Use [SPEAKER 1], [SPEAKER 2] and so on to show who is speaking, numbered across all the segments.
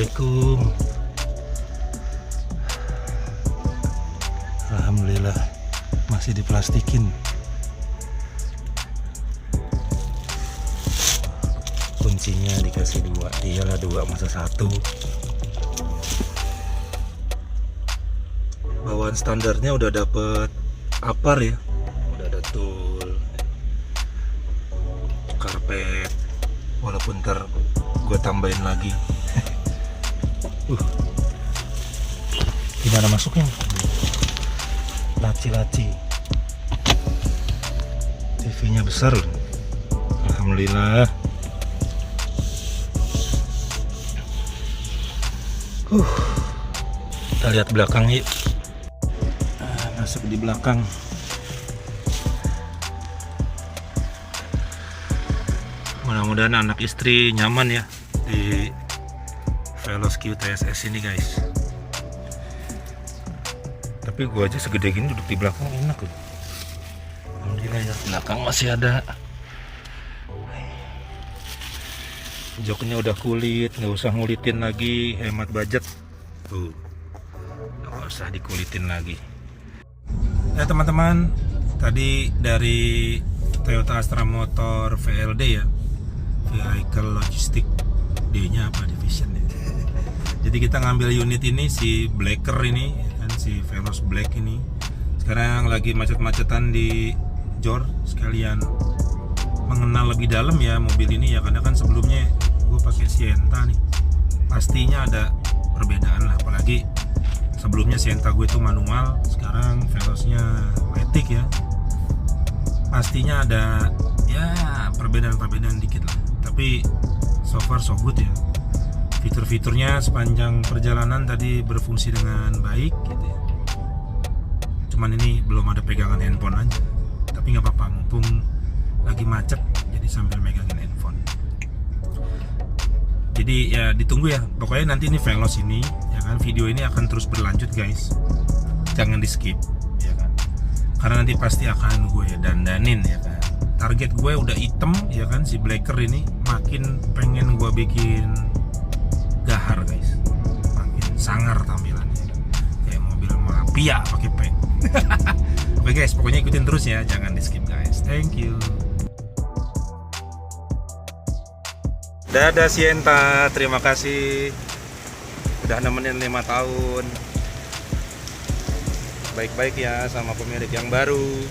[SPEAKER 1] Assalamualaikum. Alhamdulillah masih diplastikin. Kuncinya dikasih 2. Iyalah 2 masa 1. Bawaan standarnya udah dapet apar ya. Udah ada tool, karpet. Walaupun ntar gue tambahin lagi. Gimana masuknya? Laci-laci. TV-nya besar loh. Alhamdulillah. Kita lihat belakang yuk. Masuk di belakang. Mudah-mudahan anak istri nyaman ya di Veloz QTSS ini guys. Tapi gua aja segede gini duduk di belakang enak loh. Alhamdulillah ya, belakang masih ada. Joknya udah kulit, nggak usah ngulitin lagi, hemat budget. Tuh, nggak usah dikulitin lagi. Ya teman-teman, tadi dari Toyota Astra Motor VLD ya, Vehicle Logistic, D-nya apa, division ya. Jadi kita ngambil unit ini, si Blacker ini kan, si Veloz Black ini sekarang lagi macet-macetan di Jor, sekalian mengenal lebih dalam ya mobil ini ya, karena kan sebelumnya gue pakai Sienta nih, pastinya ada perbedaan lah, apalagi sebelumnya Sienta gue itu manual, sekarang Veloznya matic ya, pastinya ada ya perbedaan dikit lah, tapi so far so good ya. Fitur-fiturnya sepanjang perjalanan tadi berfungsi dengan baik gitu ya. Cuman ini belum ada pegangan handphone aja, tapi nggak apa-apa, mumpung lagi macet jadi sambil megangin handphone. Jadi ya ditunggu ya, pokoknya nanti ini Veloz ini ya kan, video ini akan terus berlanjut guys, jangan di skip ya kan, karena nanti pasti akan gue dandanin ya kan. Target gue udah item ya kan, si Blacker ini makin pengen gue bikin gahar guys, makin sangar tampilannya kayak mobil mafia pakai P. Oke guys, pokoknya ikutin terus ya, jangan di skip guys. Thank you. Dadah Sienta, terima kasih udah nemenin 5 tahun. Baik-baik ya sama pemilik yang baru.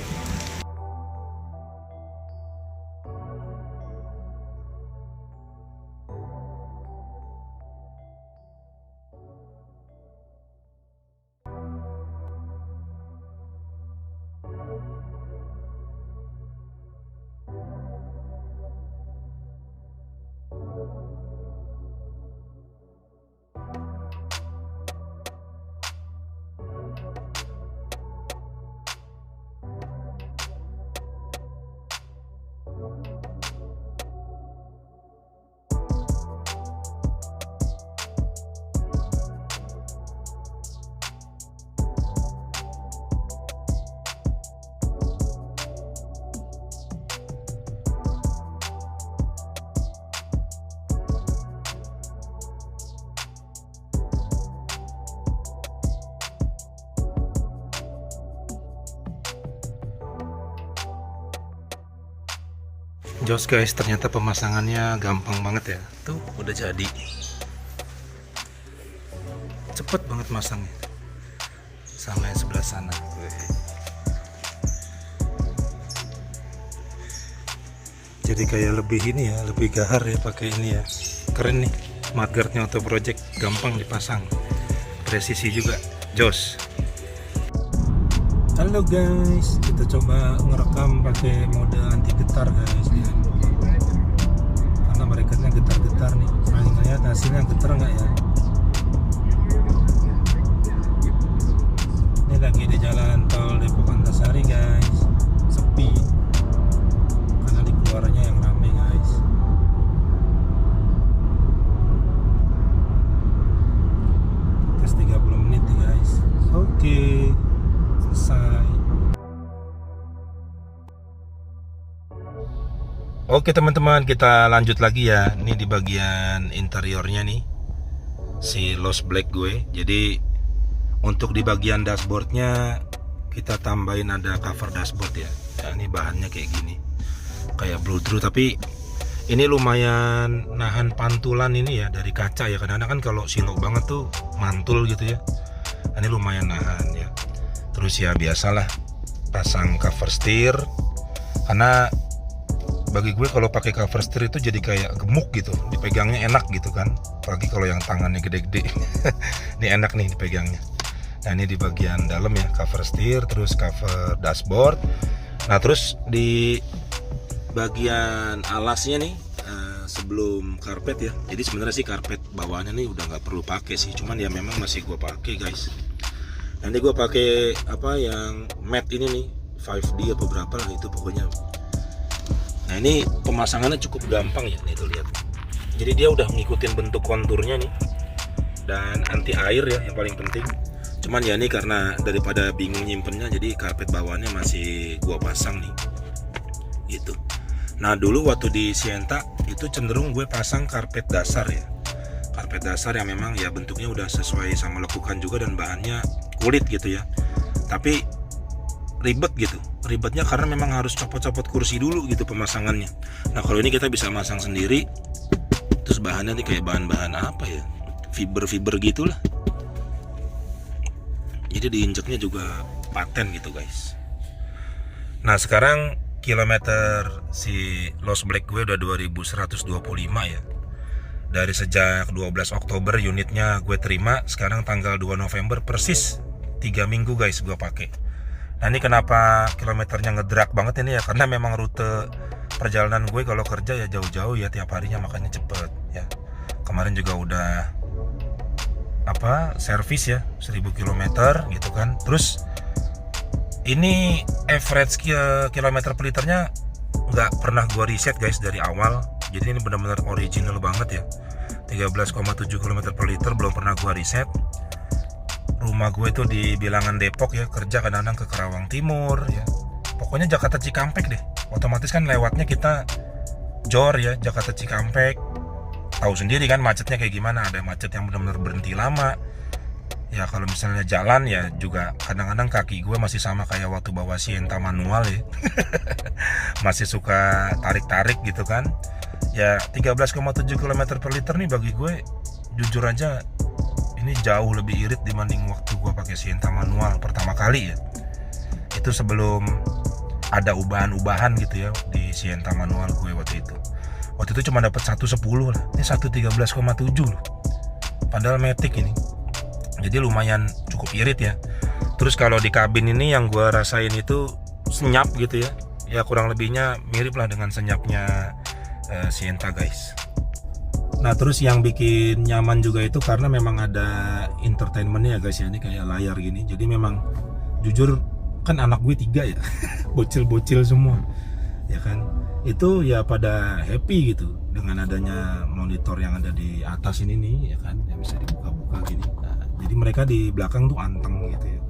[SPEAKER 1] Jos guys, ternyata pemasangannya gampang banget ya. Tuh udah jadi, cepet banget masangnya, sama yang sebelah sana. Jadi kayak lebih ini ya, lebih gahar ya pakai ini ya. Keren nih, mudguardnya Auto Project, gampang dipasang, presisi juga, jos. Halo guys, kita coba ngerekam pakai mode anti getar guys, lihat. Karena mereka getar-getar nih, paling lihat hasilnya getar nggak ya. Ini lagi di jalan tol Depok Antasari guys, sepi karena di keluarnya yang rame guys. Tes 30 menit nih guys. Oke, selesai. Oke teman-teman, kita lanjut lagi ya. Ini di bagian interiornya nih. si Lost Black gue. Jadi untuk di bagian dashboardnya kita tambahin ada cover dashboard ya. Ya ini bahannya kayak gini, kayak bludru, tapi ini lumayan nahan pantulan ini ya dari kaca ya. Kadang-kadang kan kalau silok banget tuh mantul gitu ya. Ini lumayan nahan ya. Terus ya biasalah pasang cover steer, karena bagi gue kalau pakai cover steer itu jadi kayak gemuk gitu, dipegangnya enak gitu kan, apalagi kalau yang tangannya gede-gede. Ini enak nih dipegangnya. Nah ini di bagian dalam ya cover steer, terus cover dashboard. Nah terus di bagian alasnya nih sebelum karpet ya, jadi sebenarnya sih karpet bawahnya nih udah nggak perlu pakai sih, cuman ya memang masih gue pakai guys. Nanti gue pakai apa yang matte ini nih, 5D apa berapa lah itu pokoknya. Nah ini pemasangannya cukup gampang ya, nih tuh lihat. Jadi dia udah ngikutin bentuk konturnya nih, dan anti air ya yang paling penting. Cuman ya ini karena daripada bingung nyimpennya, jadi karpet bawahnya masih gua pasang nih, gitu. Nah dulu waktu di Sienta itu cenderung gue pasang karpet dasar ya, karpet dasar yang memang ya bentuknya udah sesuai sama lekukan juga dan bahannya kulit gitu ya. Tapi ribet gitu, ribetnya karena memang harus copot-copot kursi dulu gitu pemasangannya. Nah kalau ini kita bisa masang sendiri, terus bahannya nih kayak bahan-bahan apa ya, fiber-fiber gitulah. Jadi diinjeknya juga paten gitu guys. Nah sekarang kilometer si Lost Black gue udah 2125 ya. Dari sejak 12 Oktober unitnya gue terima, sekarang tanggal 2 November persis 3 minggu guys gue pakai. Nah ini kenapa kilometernya ngedrag banget ini ya, karena memang rute perjalanan gue kalau kerja ya jauh-jauh ya tiap harinya, makanya cepet ya. Kemarin juga udah servis ya 1000 km gitu kan. Terus ini average kilometer per liternya nggak pernah gue reset guys dari awal. Jadi ini benar-benar original banget ya, 13,7 km per liter, belum pernah gue reset. Rumah gue itu di Bilangan Depok ya, kerja kadang-kadang ke Karawang Timur ya. Pokoknya Jakarta Cikampek deh. Otomatis kan lewatnya kita jor ya, Jakarta Cikampek. Tahu sendiri kan macetnya kayak gimana, ada macet yang benar-benar berhenti lama. Ya kalau misalnya jalan ya juga kadang-kadang kaki gue masih sama kayak waktu bawa Sienta manual ya. Masih suka tarik-tarik gitu kan. Ya 13,7 km per liter nih bagi gue jujur aja ini jauh lebih irit dibanding waktu gue pakai Sienta manual pertama kali ya. Itu sebelum ada ubahan-ubahan gitu ya di Sienta manual gue waktu itu. Waktu itu cuma dapat 110 lah. Ini 113,7 loh. Padahal Matic ini. Jadi lumayan cukup irit ya. Terus kalau di kabin ini yang gue rasain itu senyap gitu ya. Ya kurang lebihnya mirip lah dengan senyapnya Sienta guys. Nah terus yang bikin nyaman juga itu karena memang ada entertainmentnya ya guys ya. Ini kayak layar gini. Jadi memang jujur kan anak gue 3 ya. Bocil-bocil semua ya kan. Itu ya pada happy gitu dengan adanya monitor yang ada di atas ini nih ya kan, yang bisa dibuka-buka gini. Nah, jadi mereka di belakang tuh anteng gitu ya,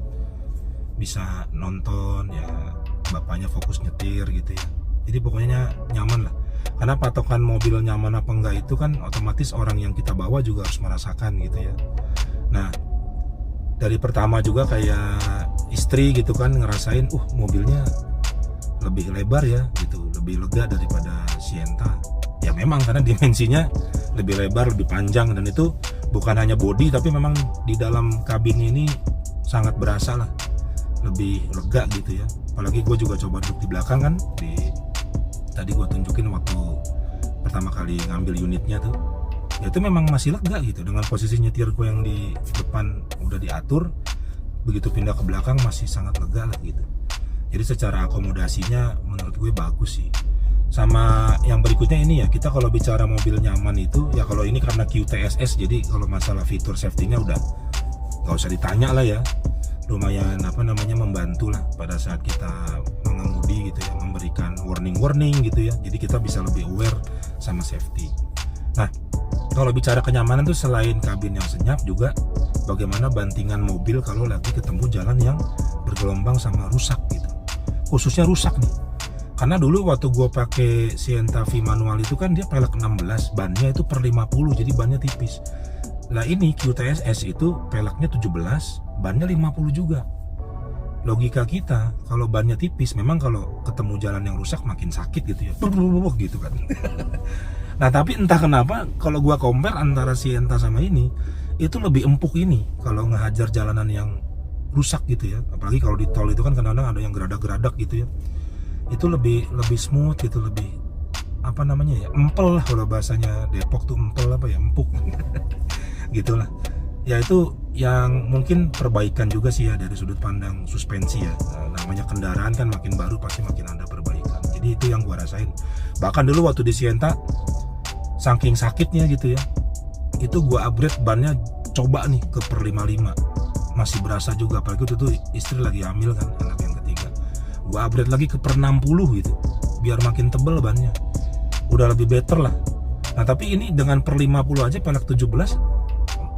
[SPEAKER 1] bisa nonton ya, bapaknya fokus nyetir gitu ya. Jadi pokoknya nyaman lah. Karena patokan mobil nyaman apa enggak itu kan otomatis orang yang kita bawa juga harus merasakan gitu ya. Nah dari pertama juga kayak istri gitu kan ngerasain, mobilnya lebih lebar ya gitu, lebih lega daripada Sienta. Ya memang karena dimensinya lebih lebar, lebih panjang, dan itu bukan hanya bodi tapi memang di dalam kabin ini sangat berasa lah lebih lega gitu ya. Apalagi gue juga coba duduk di belakang kan, tadi gue tunjukin waktu pertama kali ngambil unitnya tuh, ya itu memang masih lega gitu dengan posisi nyetir gue yang di depan udah diatur, begitu pindah ke belakang masih sangat lega lah gitu. Jadi secara akomodasinya menurut gue bagus sih. Sama yang berikutnya ini ya, kita kalau bicara mobil nyaman itu ya, kalau ini karena QTSS, jadi kalau masalah fitur safety-nya udah gak usah ditanya lah ya. Lumayan membantu lah pada saat kita mengemudi gitu ya, memberikan warning gitu ya. Jadi kita bisa lebih aware sama safety. Nah kalau bicara kenyamanan tuh selain kabin yang senyap, juga bagaimana bantingan mobil kalau lagi ketemu jalan yang bergelombang sama rusak gitu. Khususnya rusak nih, karena dulu waktu gue pakai Sienta V manual itu kan dia pelek 16, bannya itu per 50, jadi bannya tipis. Lah ini QTSS itu peleknya 17, bannya 50 juga. Logika kita, kalau bannya tipis, memang kalau ketemu jalan yang rusak makin sakit gitu ya, gitu kan. Nah tapi entah kenapa kalau gua compare antara Sienta sama ini, itu lebih empuk ini kalau ngehajar jalanan yang rusak gitu ya. Apalagi kalau di tol itu kan kadang-kadang ada yang geradak-geradak gitu ya. Itu lebih smooth gitu, lebih apa namanya ya, empel lah kalau bahasanya Depok tuh, empel apa ya, empuk. Gitulah. Ya itu yang mungkin perbaikan juga sih ya dari sudut pandang suspensi ya. Namanya kendaraan kan makin baru pasti makin ada perbaikan. Jadi itu yang gua rasain. Bahkan dulu waktu di Sienta saking sakitnya gitu ya, itu gua upgrade bannya, coba nih ke per 55, masih berasa juga. Apalagi itu tuh istri lagi hamil kan, anak yang ketiga. Gua upgrade lagi ke per 60 gitu, biar makin tebel bannya, udah lebih better lah. Nah tapi ini dengan per 50 aja pelek 17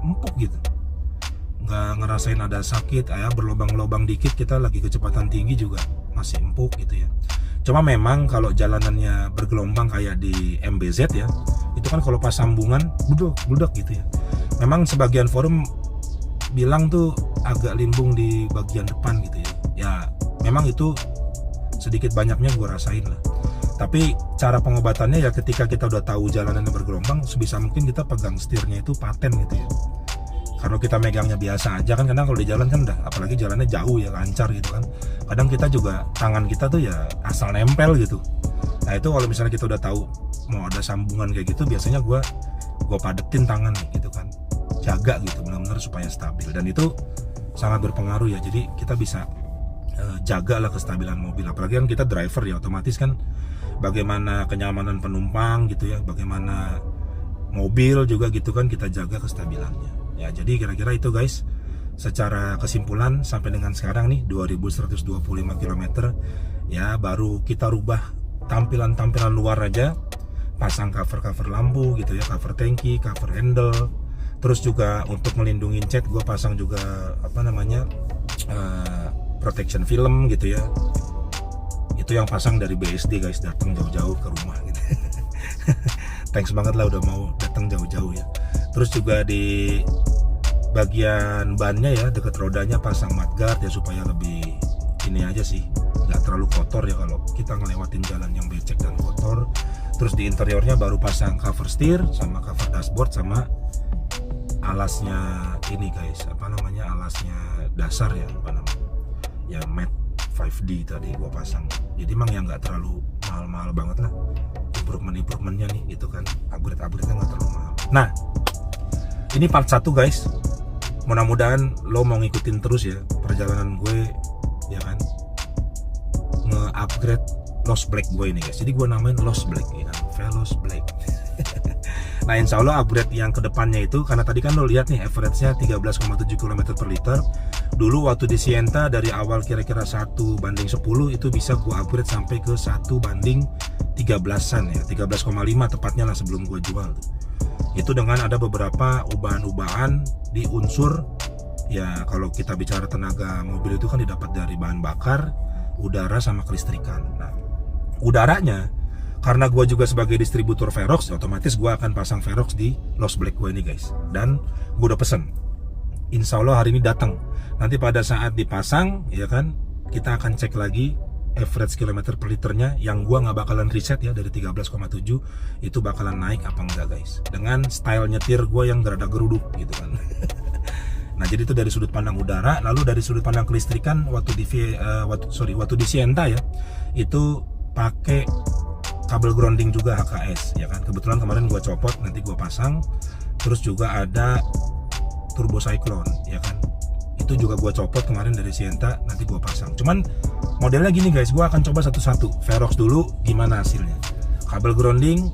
[SPEAKER 1] empuk gitu, nggak ngerasain ada sakit ya, berlobang-lobang dikit kita lagi kecepatan tinggi juga masih empuk gitu ya. Cuma memang kalau jalanannya bergelombang kayak di MBZ ya, itu kan kalau pas sambungan budak gitu ya. Memang sebagian forum bilang tuh agak limbung di bagian depan gitu ya. Ya memang itu sedikit banyaknya gue rasain lah. Tapi cara pengobatannya ya ketika kita udah tahu jalanannya bergelombang, sebisa mungkin kita pegang setirnya itu paten gitu ya. Kalau kita megangnya biasa aja kan, kadang kalau di jalan kan udah, apalagi jalannya jauh ya, lancar gitu kan, kadang kita juga tangan kita tuh ya asal nempel gitu. Nah itu kalau misalnya kita udah tahu mau ada sambungan kayak gitu, biasanya gue padetin tangan gitu kan, jaga gitu benar-benar supaya stabil, dan itu sangat berpengaruh ya. Jadi kita bisa jaga lah kestabilan mobil, apalagi kan kita driver ya, otomatis kan bagaimana kenyamanan penumpang gitu ya, bagaimana mobil juga gitu kan, kita jaga kestabilannya ya. Jadi kira-kira itu guys, secara kesimpulan sampai dengan sekarang nih 2125 km ya, baru kita rubah tampilan luar aja, pasang cover lampu gitu ya, cover tangki, cover handle, terus juga untuk melindungi cat gue pasang juga apa namanya protection film gitu ya. Itu yang pasang dari BSD guys, datang jauh-jauh ke rumah gitu. Thanks banget lah udah mau datang jauh-jauh ya. Terus juga di bagian bannya ya, deket rodanya pasang mudguard ya, supaya lebih ini aja sih, nggak terlalu kotor ya kalau kita ngelewatin jalan yang becek dan kotor. Terus di interiornya baru pasang cover steer sama cover dashboard sama alasnya ini guys, apa namanya, alasnya dasar ya, apa namanya ya, matte 5D tadi gua pasang. Jadi emang yang nggak terlalu mahal-mahal banget lah, improvementnya nih gitu kan, upgrade-nya nggak terlalu mahal. Nah ini part 1 guys, mudah-mudahan lo mau ngikutin terus ya perjalanan gue ya kan, nge-upgrade Lost Black gue ini guys. Jadi gue namain Lost Black ya, Veloz Black. Nah insya Allah upgrade yang kedepannya itu, karena tadi kan lo lihat nih average-nya 13,7 km per liter. Dulu waktu di Sienta dari awal kira-kira 1:10 itu bisa gue upgrade sampai ke 1:13-an ya, 13,5 tepatnya lah sebelum gue jual. Itu dengan ada beberapa ubahan-ubahan di unsur ya, kalau kita bicara tenaga mobil itu kan didapat dari bahan bakar, udara sama kelistrikan. Nah udaranya, karena gue juga sebagai distributor Velox, otomatis gue akan pasang Velox di Lost Black gue ini guys. Dan gue udah pesen, insya Allah hari ini datang. Nanti pada saat dipasang ya kan, kita akan cek lagi average kilometer per liternya, yang gua nggak bakalan reset ya, dari 13,7 itu bakalan naik apa enggak guys, dengan style nyetir gua yang gerada geruduk gitu kan. Nah jadi itu dari sudut pandang udara. Lalu dari sudut pandang kelistrikan, waktu di Sienta ya, itu pakai kabel grounding juga HKS ya kan. Kebetulan kemarin gua copot, nanti gua pasang. Terus juga ada turbo cyclone ya kan, itu juga gua copot kemarin dari Sienta, nanti gua pasang. Cuman modelnya gini guys, gue akan coba satu-satu. Velox dulu gimana hasilnya, kabel grounding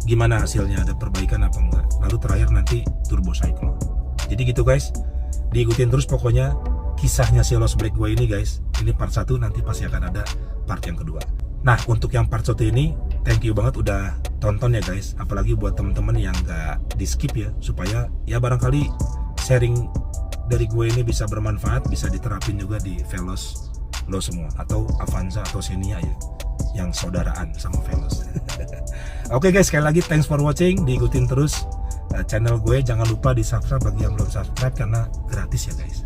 [SPEAKER 1] gimana hasilnya, ada perbaikan apa enggak, lalu terakhir nanti turbo cyclone. Jadi gitu guys, diikutin terus pokoknya kisahnya si Lost Black gue ini guys. Ini part 1, nanti pasti akan ada part yang kedua. Nah untuk yang part 1 ini, thank you banget udah tonton ya guys. Apalagi buat temen-temen yang gak di skip ya, supaya ya barangkali sharing dari gue ini bisa bermanfaat, bisa diterapin juga di Veloz lo semua, atau Avanza atau Xenia ya, yang saudaraan sama Veloz. Oke guys, sekali lagi thanks for watching, diikutin terus channel gue. Jangan lupa di subscribe bagi yang belum subscribe karena gratis ya guys.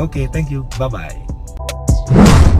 [SPEAKER 1] Oke, thank you, bye bye.